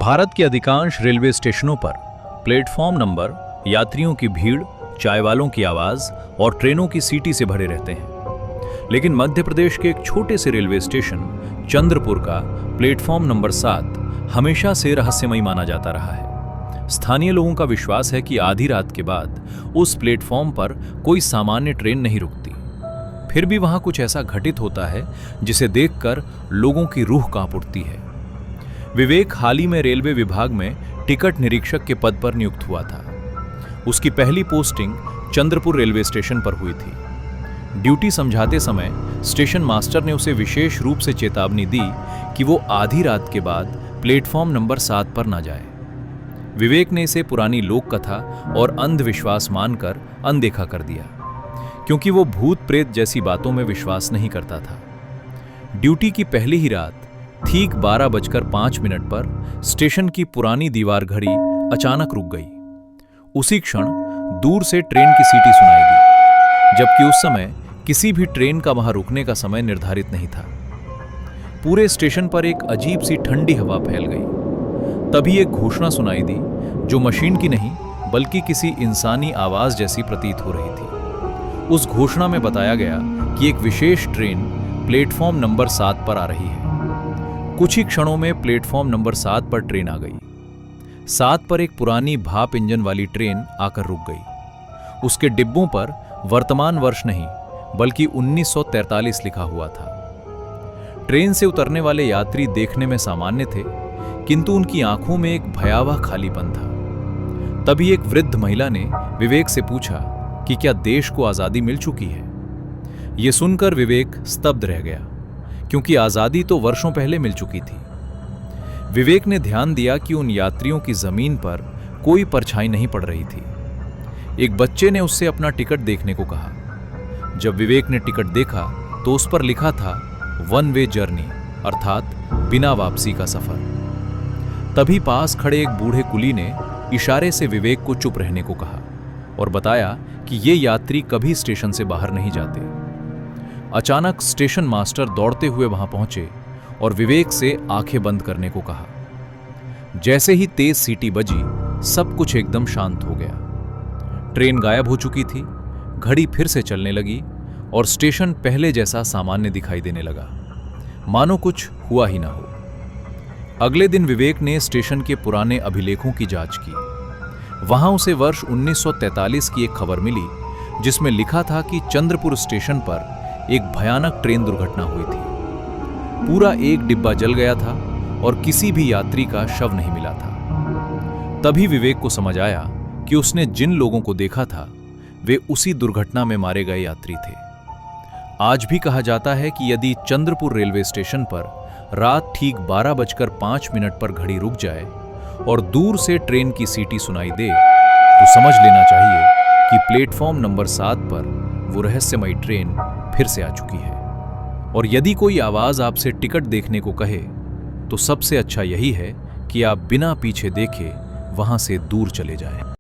भारत के अधिकांश रेलवे स्टेशनों पर प्लेटफॉर्म नंबर, यात्रियों की भीड़, चाय वालों की आवाज और ट्रेनों की सीटी से भरे रहते हैं। लेकिन मध्य प्रदेश के एक छोटे से रेलवे स्टेशन चंद्रपुर का प्लेटफॉर्म नंबर 7 हमेशा से रहस्यमयी माना जाता रहा है। स्थानीय लोगों का विश्वास है कि आधी रात के बाद उस प्लेटफॉर्म पर कोई सामान्य ट्रेन नहीं रुकती। फिर भी वहां कुछ ऐसा घटित होता है जिसे देखकर लोगों की रूह कांप उठती है। विवेक हाल ही में रेलवे विभाग में टिकट निरीक्षक के पद पर नियुक्त हुआ था। उसकी पहली पोस्टिंग चंद्रपुर रेलवे स्टेशन पर हुई थी। ड्यूटी समझाते समय स्टेशन मास्टर ने उसे विशेष रूप से चेतावनी दी कि वो आधी रात के बाद प्लेटफॉर्म नंबर 7 पर ना जाए। विवेक ने इसे पुरानी लोक कथा और अंधविश्वास मानकर अनदेखा कर दिया, क्योंकि वो भूत प्रेत जैसी बातों में विश्वास नहीं करता था। ड्यूटी की पहली ही रात ठीक 12:05 पर स्टेशन की पुरानी दीवार घड़ी अचानक रुक गई। उसी क्षण दूर से ट्रेन की सीटी सुनाई दी, जबकि उस समय किसी भी ट्रेन का वहां रुकने का समय निर्धारित नहीं था। पूरे स्टेशन पर एक अजीब सी ठंडी हवा फैल गई। तभी एक घोषणा सुनाई दी, जो मशीन की नहीं बल्कि किसी इंसानी आवाज जैसी प्रतीत हो रही थी। उस घोषणा में बताया गया कि एक विशेष ट्रेन प्लेटफॉर्म नंबर 7 पर आ रही है। कुछ ही क्षणों में प्लेटफॉर्म नंबर 7 पर ट्रेन आ गई। 7 पर एक पुरानी भाप इंजन वाली ट्रेन आकर रुक गई। उसके डिब्बों पर वर्तमान वर्ष नहीं बल्कि 1943 लिखा हुआ था। ट्रेन से उतरने वाले यात्री देखने में सामान्य थे, किंतु उनकी आंखों में एक भयावह खालीपन था। तभी एक वृद्ध महिला ने विवेक से पूछा कि क्या देश को आजादी मिल चुकी है। यह सुनकर विवेक स्तब्ध रह गया, क्योंकि आजादी तो वर्षों पहले मिल चुकी थी। विवेक ने ध्यान दिया कि उन यात्रियों की जमीन पर कोई परछाई नहीं पड़ रही थी। एक बच्चे ने उससे अपना टिकट देखने को कहा। जब विवेक ने टिकट देखा तो उस पर लिखा था वन वे जर्नी, अर्थात बिना वापसी का सफर। तभी पास खड़े एक बूढ़े कुली ने इशारे से विवेक को चुप रहने को कहा और बताया कि ये यात्री कभी स्टेशन से बाहर नहीं जाते। अचानक स्टेशन मास्टर दौड़ते हुए वहां पहुंचे और विवेक से आंखें बंद करने को कहा। जैसे ही तेज सीटी बजी, सब कुछ एकदम शांत हो गया। ट्रेन गायब हो चुकी थी, घड़ी फिर से चलने लगी और स्टेशन पहले जैसा सामान्य दिखाई देने लगा, मानो कुछ हुआ ही ना हो। अगले दिन विवेक ने स्टेशन के पुराने अभिलेखों की जांच की। वहां उसे वर्ष 1943 की एक खबर मिली, जिसमें लिखा था कि चंद्रपुर स्टेशन पर एक भयानक ट्रेन दुर्घटना हुई थी। पूरा एक डिब्बा जल गया था और किसी भी यात्री का शव नहीं मिला था। तभी विवेक को समझ आया कि उसने जिन लोगों को देखा था वे उसी दुर्घटना में मारे गए यात्री थे। आज भी कहा जाता है कि यदि चंद्रपुर रेलवे स्टेशन पर रात ठीक 12:05 पर घड़ी रुक जाए और दूर से ट्रेन की सीटी सुनाई दे, तो समझ लेना चाहिए कि प्लेटफॉर्म नंबर 7 पर वो रहस्यमयी ट्रेन फिर से आ चुकी है। और यदि कोई आवाज आपसे टिकट देखने को कहे, तो सबसे अच्छा यही है कि आप बिना पीछे देखे वहां से दूर चले जाएं।